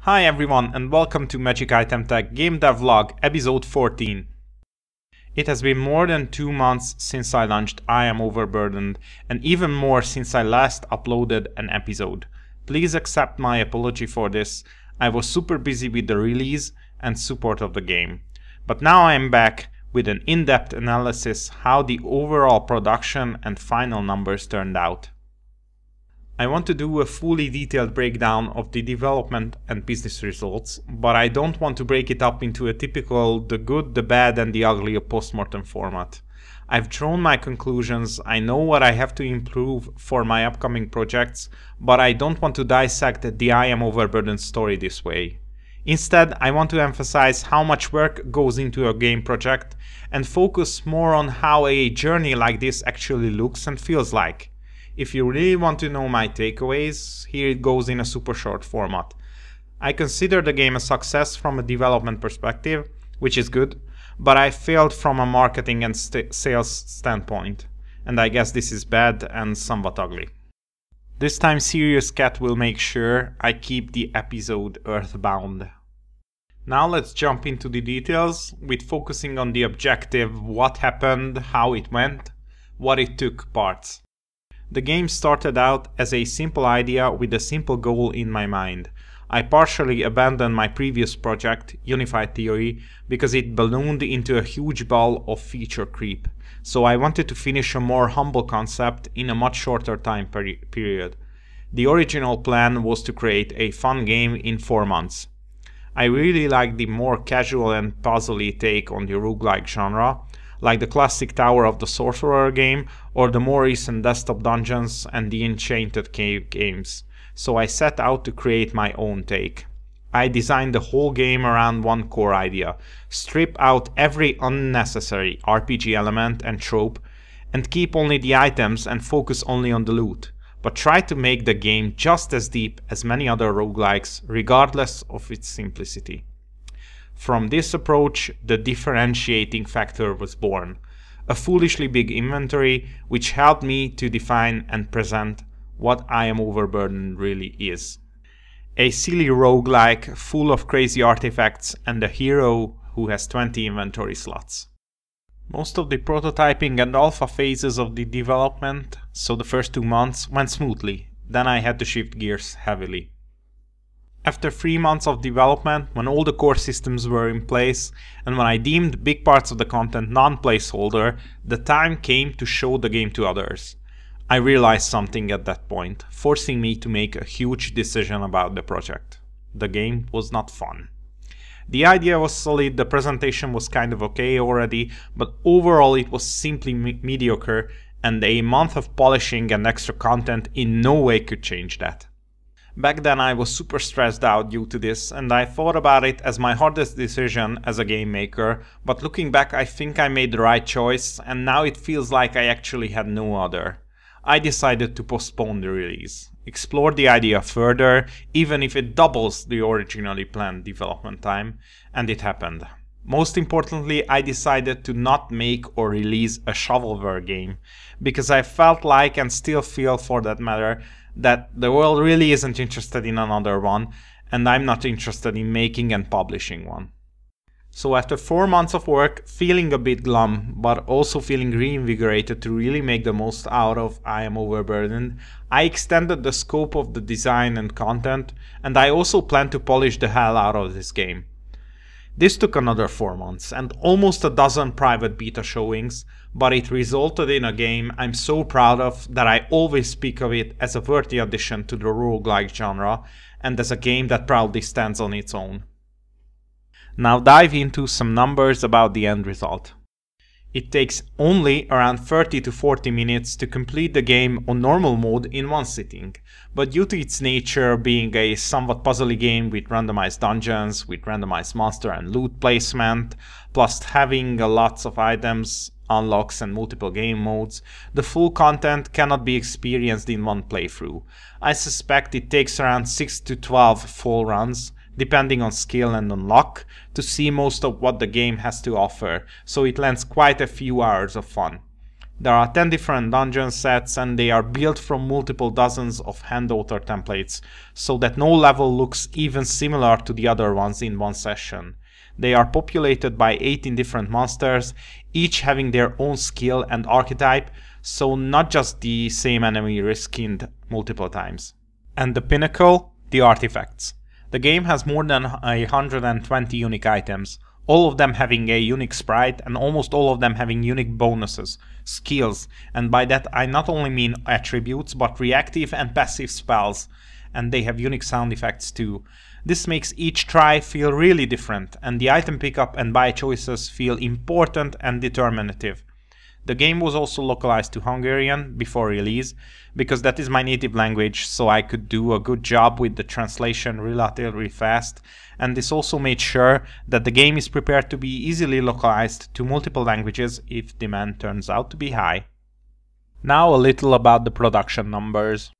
Hi everyone and welcome to Magic Item Tech Gamedev Vlog episode 14. It has been more than 2 months since I launched I Am Overburdened and even more since I last uploaded an episode. Please accept my apology for this. I was super busy with the release and support of the game. But now I am back with an in-depth analysis how the overall production and final numbers turned out. I want to do a fully detailed breakdown of the development and business results, but I don't want to break it up into a typical the good, the bad and the ugly postmortem format. I've drawn my conclusions, I know what I have to improve for my upcoming projects, but I don't want to dissect the I Am Overburdened story this way. Instead, I want to emphasize how much work goes into a game project and focus more on how a journey like this actually looks and feels like. If you really want to know my takeaways, here it goes in a super short format. I consider the game a success from a development perspective, which is good, but I failed from a marketing and sales standpoint, and I guess this is bad and somewhat ugly. This time Serious Cat will make sure I keep the episode earthbound. Now let's jump into the details, with focusing on the objective, what happened, how it went, what it took parts. The game started out as a simple idea with a simple goal in my mind. I partially abandoned my previous project, Unified Theory, because it ballooned into a huge ball of feature creep, so I wanted to finish a more humble concept in a much shorter time period. The original plan was to create a fun game in 4 months. I really like the more casual and puzzly take on the roguelike genre, like the classic Tower of the Sorcerer game or the more recent Desktop Dungeons and the Enchanted Cave games, so I set out to create my own take. I designed the whole game around one core idea: strip out every unnecessary RPG element and trope and keep only the items and focus only on the loot, but try to make the game just as deep as many other roguelikes regardless of its simplicity. From this approach, the differentiating factor was born. A foolishly big inventory which helped me to define and present what I Am Overburdened really is. A silly roguelike full of crazy artifacts and a hero who has 20 inventory slots. Most of the prototyping and alpha phases of the development, so the first 2 months, went smoothly. Then I had to shift gears heavily. After 3 months of development, when all the core systems were in place, and when I deemed big parts of the content non-placeholder, the time came to show the game to others. I realized something at that point, forcing me to make a huge decision about the project. The game was not fun. The idea was solid, the presentation was kind of okay already, but overall it was simply mediocre, and a month of polishing and extra content in no way could change that. Back then I was super stressed out due to this, and I thought about it as my hardest decision as a game maker, but looking back I think I made the right choice, and now it feels like I actually had no other. I decided to postpone the release, explore the idea further, even if it doubles the originally planned development time, and it happened. Most importantly, I decided to not make or release a shovelware game, because I felt like, and still feel for that matter, that the world really isn't interested in another one, and I'm not interested in making and publishing one. So after 4 months of work, feeling a bit glum, but also feeling reinvigorated to really make the most out of I Am Overburdened, I extended the scope of the design and content, and I also plan to polish the hell out of this game. This took another 4 months and almost a dozen private beta showings, but it resulted in a game I'm so proud of that I always speak of it as a worthy addition to the roguelike genre and as a game that proudly stands on its own. Now dive into some numbers about the end result. It takes only around 30 to 40 minutes to complete the game on normal mode in one sitting, but due to its nature being a somewhat puzzly game with randomized dungeons, with randomized monster and loot placement, plus having lots of items, unlocks and multiple game modes, the full content cannot be experienced in one playthrough. I suspect it takes around 6 to 12 full runs, depending on skill and on luck, to see most of what the game has to offer, so it lends quite a few hours of fun. There are 10 different dungeon sets and they are built from multiple dozens of hand-author templates, so that no level looks even similar to the other ones in one session. They are populated by 18 different monsters, each having their own skill and archetype, so not just the same enemy reskinned multiple times. And the pinnacle, the artifacts. The game has more than 120 unique items, all of them having a unique sprite and almost all of them having unique bonuses, skills, and by that I not only mean attributes but reactive and passive spells, and they have unique sound effects too. This makes each try feel really different, and the item pickup and buy choices feel important and determinative. The game was also localized to Hungarian before release, because that is my native language, so I could do a good job with the translation relatively fast, and this also made sure that the game is prepared to be easily localized to multiple languages if demand turns out to be high. Now a little about the production numbers.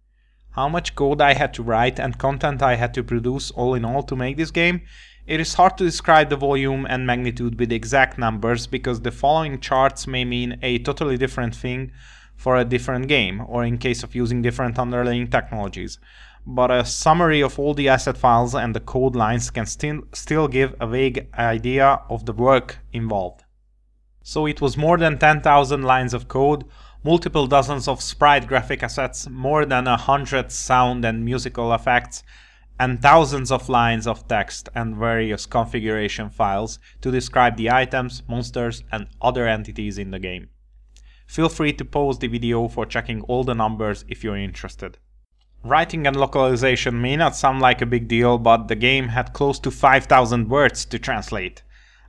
How much code I had to write and content I had to produce all in all to make this game? It is hard to describe the volume and magnitude with exact numbers because the following charts may mean a totally different thing for a different game, or in case of using different underlying technologies. But a summary of all the asset files and the code lines can still give a vague idea of the work involved. So it was more than 10,000 lines of code, multiple dozens of sprite graphic assets, more than 100 sound and musical effects, and thousands of lines of text and various configuration files to describe the items, monsters, and other entities in the game. Feel free to pause the video for checking all the numbers if you're interested. Writing and localization may not sound like a big deal, but the game had close to 5,000 words to translate.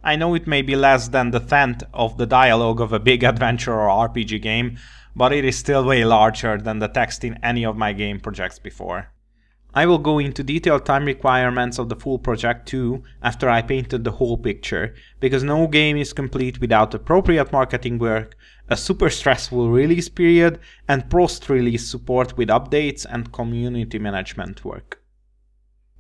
I know it may be less than the tenth of the dialogue of a big adventure or RPG game, but it is still way larger than the text in any of my game projects before. I will go into detailed time requirements of the full project too after I painted the whole picture, because no game is complete without appropriate marketing work, a super stressful release period, and post-release support with updates and community management work.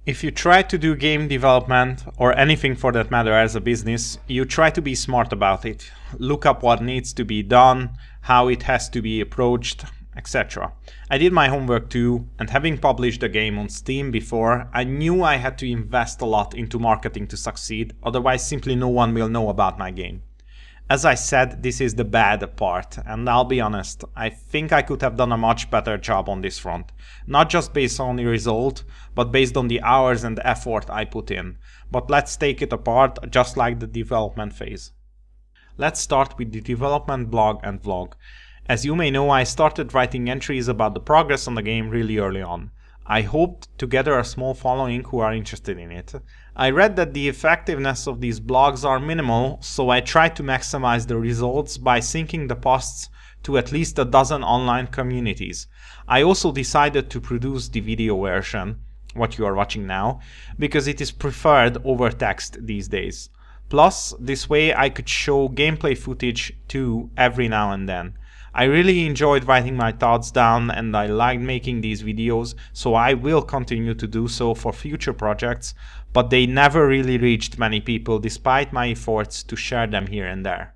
If you try to do game development, or anything for that matter as a business, you try to be smart about it. Look up what needs to be done, how it has to be approached, etc. I did my homework too, and having published the game on Steam before, I knew I had to invest a lot into marketing to succeed, otherwise simply no one will know about my game. As I said, this is the bad part, and I'll be honest, I think I could have done a much better job on this front. Not just based on the result, but based on the hours and effort I put in. But let's take it apart, just like the development phase. Let's start with the development blog and vlog. As you may know, I started writing entries about the progress on the game really early on. I hoped to gather a small following who are interested in it. I read that the effectiveness of these blogs are minimal, so I tried to maximize the results by syncing the posts to at least a dozen online communities. I also decided to produce the video version, what you are watching now, because it is preferred over text these days. Plus, this way I could show gameplay footage too every now and then. I really enjoyed writing my thoughts down and I liked making these videos, so I will continue to do so for future projects, but they never really reached many people despite my efforts to share them here and there.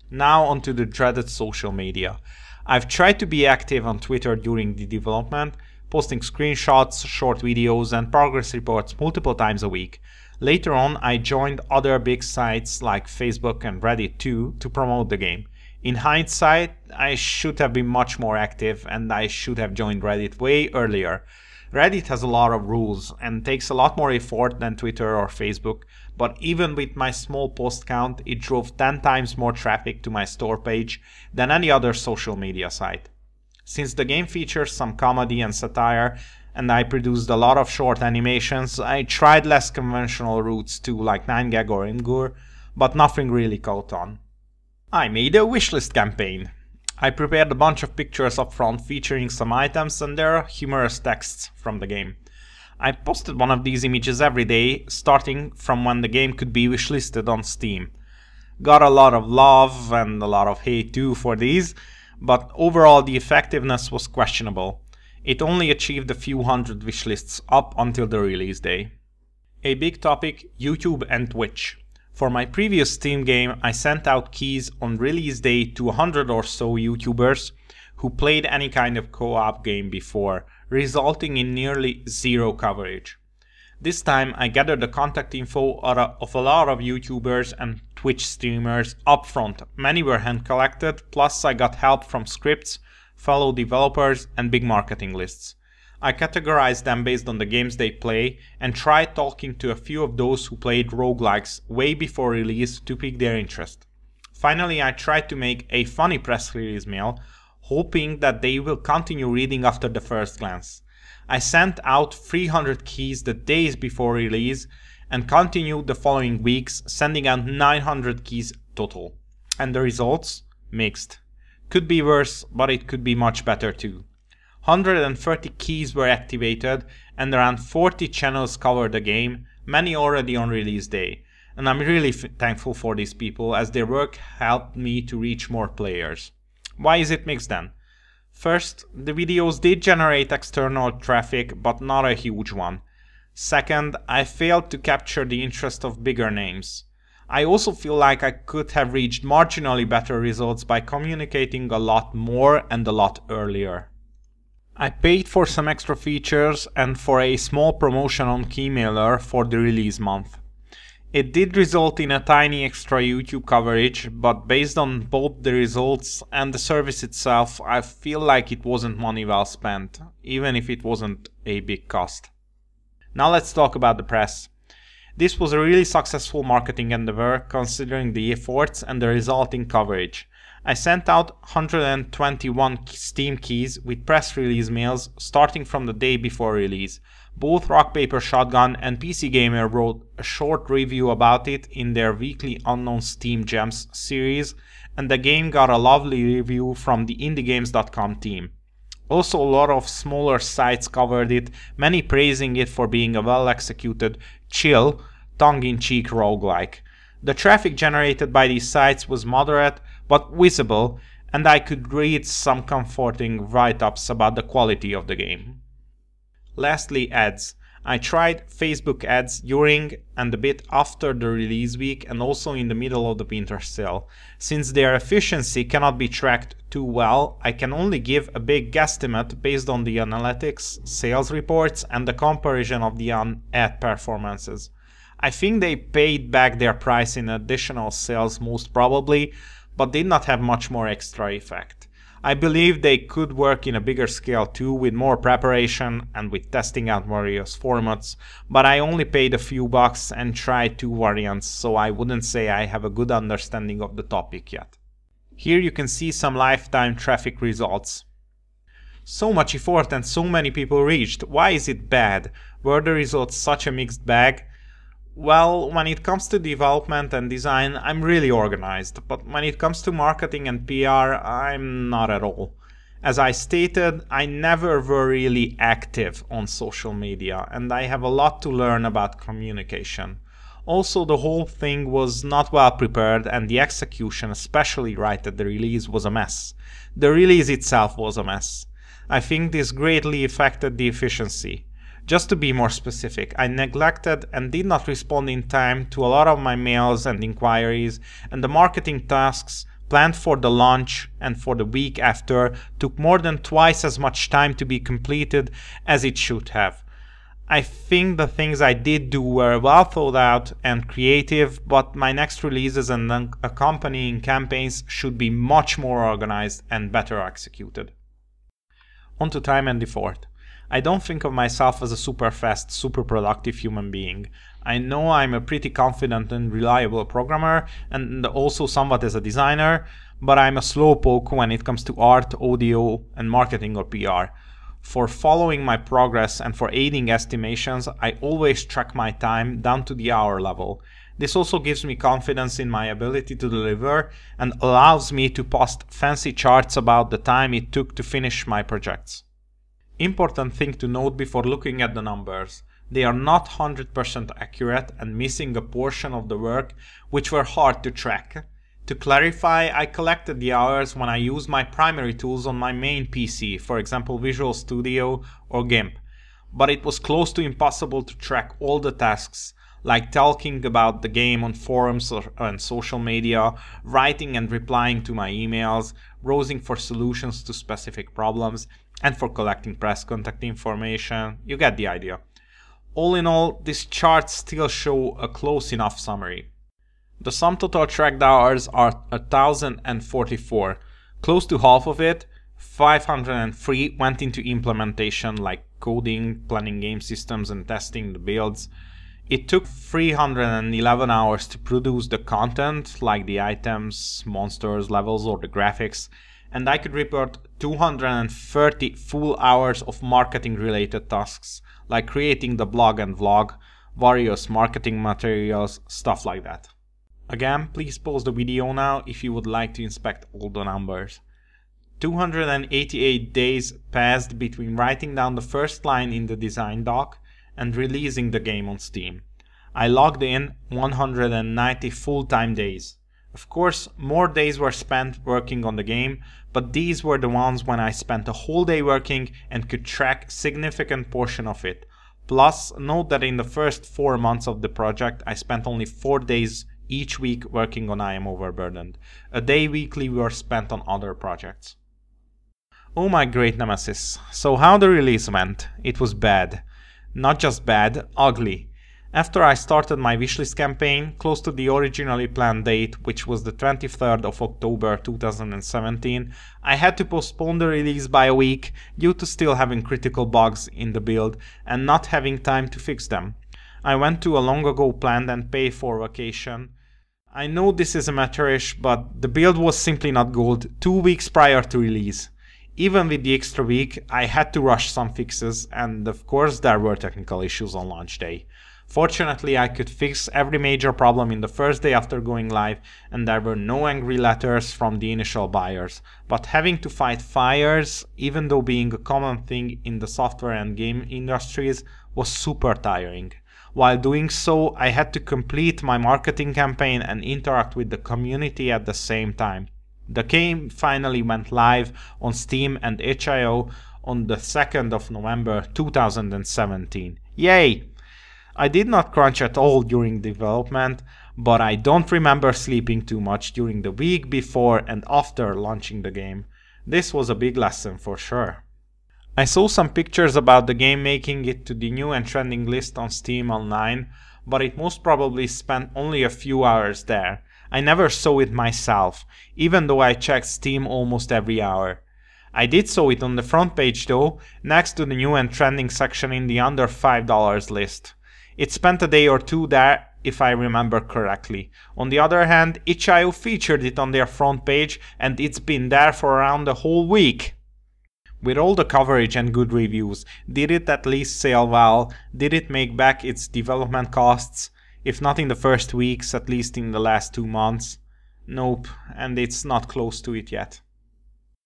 Now onto the dreaded social media. I've tried to be active on Twitter during the development, posting screenshots, short videos and progress reports multiple times a week. Later on I joined other big sites like Facebook and Reddit too to promote the game. In hindsight, I should have been much more active and I should have joined Reddit way earlier. Reddit has a lot of rules and takes a lot more effort than Twitter or Facebook, but even with my small post count, it drove 10 times more traffic to my store page than any other social media site. Since the game features some comedy and satire, and I produced a lot of short animations, I tried less conventional routes too, like 9gag or Imgur, but nothing really caught on. I made a wishlist campaign. I prepared a bunch of pictures up front featuring some items and their humorous texts from the game. I posted one of these images every day, starting from when the game could be wishlisted on Steam. Got a lot of love and a lot of hate too for these, but overall the effectiveness was questionable. It only achieved a few hundred wishlists up until the release day. A big topic, YouTube and Twitch. For my previous Steam game, I sent out keys on release day to 100 or so YouTubers who played any kind of co-op game before, resulting in nearly zero coverage. This time I gathered the contact info of a lot of YouTubers and Twitch streamers upfront. Many were hand collected, plus I got help from scripts, fellow developers and big marketing lists. I categorized them based on the games they play and tried talking to a few of those who played roguelikes way before release to pique their interest. Finally, I tried to make a funny press release mail, hoping that they will continue reading after the first glance. I sent out 300 keys the days before release and continued the following weeks, sending out 900 keys total. And the results? Mixed. Could be worse, but it could be much better too. 130 keys were activated and around 40 channels covered the game, many already on release day. And I'm really thankful for these people, as their work helped me to reach more players. Why is it mixed then? First, the videos did generate external traffic, but not a huge one. Second, I failed to capture the interest of bigger names. I also feel like I could have reached marginally better results by communicating a lot more and a lot earlier. I paid for some extra features and for a small promotion on Keymailer for the release month. It did result in a tiny extra YouTube coverage, but based on both the results and the service itself, I feel like it wasn't money well spent, even if it wasn't a big cost. Now let's talk about the press. This was a really successful marketing endeavor considering the efforts and the resulting coverage. I sent out 121 Steam keys with press release mails starting from the day before release. Both Rock Paper Shotgun and PC Gamer wrote a short review about it in their weekly Unknown Steam Gems series, and the game got a lovely review from the indiegames.com team. Also, a lot of smaller sites covered it, many praising it for being a well-executed, chill, tongue-in-cheek roguelike. The traffic generated by these sites was moderate but visible, and I could read some comforting write-ups about the quality of the game. Lastly, ads. I tried Facebook ads during and a bit after the release week and also in the middle of the winter sale. Since their efficiency cannot be tracked too well, I can only give a big guesstimate based on the analytics, sales reports and the comparison of the ad performances. I think they paid back their price in additional sales most probably, but did not have much more extra effect. I believe they could work in a bigger scale too, with more preparation and with testing out various formats, but I only paid a few bucks and tried 2 variants, so I wouldn't say I have a good understanding of the topic yet. Here you can see some lifetime traffic results. So much effort and so many people reached. Why is it bad? Were the results such a mixed bag? Well, when it comes to development and design, I'm really organized, but when it comes to marketing and PR, I'm not at all. As I stated, I never were really active on social media, and I have a lot to learn about communication. Also, the whole thing was not well prepared, and the execution, especially right at the release, was a mess. The release itself was a mess. I think this greatly affected the efficiency. Just to be more specific, I neglected and did not respond in time to a lot of my mails and inquiries, and the marketing tasks planned for the launch and for the week after took more than twice as much time to be completed as it should have. I think the things I did do were well thought out and creative, but my next releases and accompanying campaigns should be much more organized and better executed. On to time and effort. I don't think of myself as a super fast, super productive human being. I know I'm a pretty confident and reliable programmer and also somewhat as a designer, but I'm a slowpoke when it comes to art, audio, and marketing or PR. For following my progress and for aiding estimations, I always track my time down to the hour level. This also gives me confidence in my ability to deliver and allows me to post fancy charts about the time it took to finish my projects. Important thing to note before looking at the numbers. They are not 100% accurate and missing a portion of the work which were hard to track. To clarify, I collected the hours when I used my primary tools on my main PC, for example Visual Studio or GIMP, but it was close to impossible to track all the tasks, like talking about the game on forums and social media, writing and replying to my emails, browsing for solutions to specific problems, and for collecting press contact information. You get the idea. All in all, these charts still show a close enough summary. The sum total tracked hours are 1,044. Close to half of it, 503, went into implementation like coding, planning game systems and testing the builds. It took 311 hours to produce the content like the items, monsters, levels or the graphics, and I could report 230 full hours of marketing related tasks like creating the blog and vlog, various marketing materials, stuff like that. Again, please pause the video now if you would like to inspect all the numbers. 288 days passed between writing down the first line in the design doc and releasing the game on Steam. I logged in 190 full-time days. Of course, more days were spent working on the game, but these were the ones when I spent a whole day working and could track a significant portion of it. Plus, note that in the first 4 months of the project, I spent only 4 days each week working on I Am Overburdened. A day weekly were spent on other projects. Oh my great nemesis. So how the release went? It was bad. Not just bad, ugly. After I started my wishlist campaign, close to the originally planned date, which was the 23rd of October 2017, I had to postpone the release by a week due to still having critical bugs in the build and not having time to fix them. I went to a long ago planned and paid for vacation. I know this is amateurish, but the build was simply not good 2 weeks prior to release. Even with the extra week, I had to rush some fixes, and of course there were technical issues on launch day. Fortunately, I could fix every major problem in the first day after going live, and there were no angry letters from the initial buyers. But having to fight fires, even though being a common thing in the software and game industries, was super tiring. While doing so, I had to complete my marketing campaign and interact with the community at the same time. The game finally went live on Steam and itch.io on the 2nd of November 2017. Yay! I did not crunch at all during development, but I don't remember sleeping too much during the week before and after launching the game. This was a big lesson for sure. I saw some pictures about the game making it to the new and trending list on Steam online, but it most probably spent only a few hours there. I never saw it myself, even though I checked Steam almost every hour. I did saw it on the front page though, next to the new and trending section in the under $5 list. It spent a day or two there, if I remember correctly. On the other hand, itch.io featured it on their front page and it's been there for around a whole week. With all the coverage and good reviews, did it at least sell well? Did it make back its development costs? If not in the first weeks, at least in the last 2 months? Nope, and it's not close to it yet.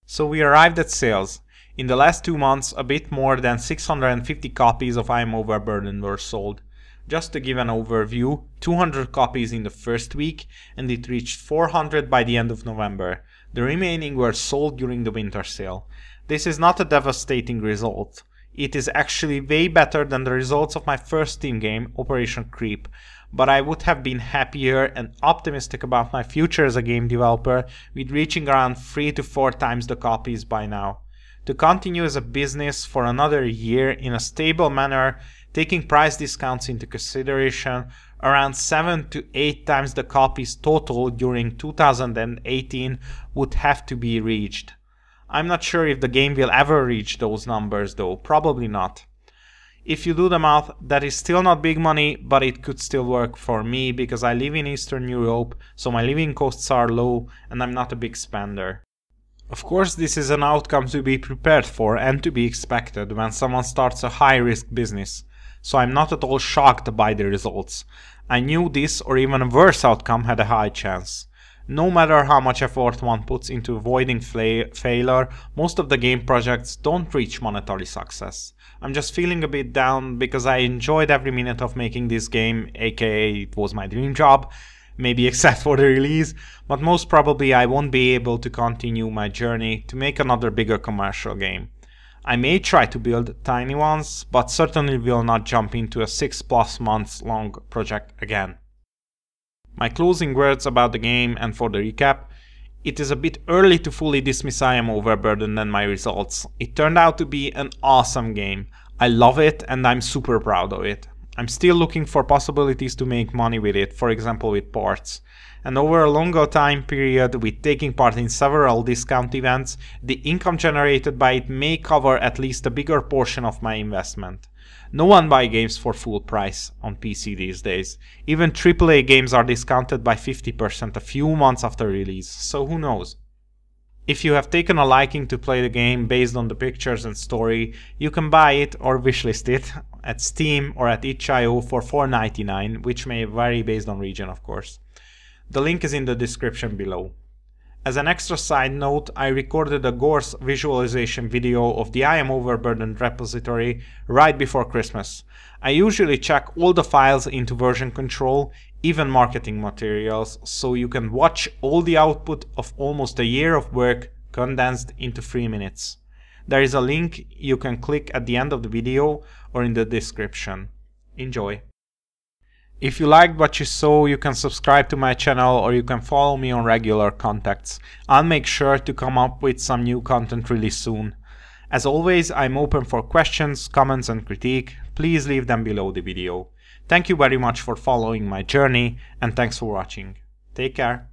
So we arrived at sales. In the last 2 months, a bit more than 650 copies of I Am Overburdened were sold. Just to give an overview, 200 copies in the first week, and it reached 400 by the end of November. The remaining were sold during the winter sale. This is not a devastating result. It is actually way better than the results of my first Steam game, Operation Creep, but I would have been happier and optimistic about my future as a game developer with reaching around 3 to 4 times the copies by now. To continue as a business for another year in a stable manner, taking price discounts into consideration, around 7 to 8 times the copies total during 2018 would have to be reached. I'm not sure if the game will ever reach those numbers though, probably not. If you do the math, that is still not big money, but it could still work for me because I live in Eastern Europe, so my living costs are low and I'm not a big spender. Of course, this is an outcome to be prepared for and to be expected when someone starts a high-risk business, so I'm not at all shocked by the results. I knew this or even a worse outcome had a high chance. No matter how much effort one puts into avoiding failure, most of the game projects don't reach monetary success. I'm just feeling a bit down because I enjoyed every minute of making this game, aka it was my dream job, maybe except for the release, but most probably I won't be able to continue my journey to make another bigger commercial game. I may try to build tiny ones, but certainly will not jump into a 6+ months long project again. My closing words about the game and for the recap: it is a bit early to fully dismiss I Am Overburdened and my results. It turned out to be an awesome game. I love it and I'm super proud of it. I'm still looking for possibilities to make money with it, for example with ports. And over a longer time period, with taking part in several discount events, the income generated by it may cover at least a bigger portion of my investment. No one buys games for full price on PC these days. Even AAA games are discounted by 50% a few months after release, so who knows? If you have taken a liking to play the game based on the pictures and story, you can buy it or wishlist it at Steam or at itch.io for $4.99, which may vary based on region, of course. The link is in the description below. As an extra side note, I recorded a Gorse visualization video of the I Am Overburdened repository right before Christmas. I usually check all the files into version control, even marketing materials, so you can watch all the output of almost a year of work condensed into 3 minutes. There is a link you can click at the end of the video or in the description. Enjoy! If you liked what you saw, you can subscribe to my channel or you can follow me on regular contacts. I'll make sure to come up with some new content really soon. As always, I'm open for questions, comments and critique. Please leave them below the video. Thank you very much for following my journey and thanks for watching. Take care.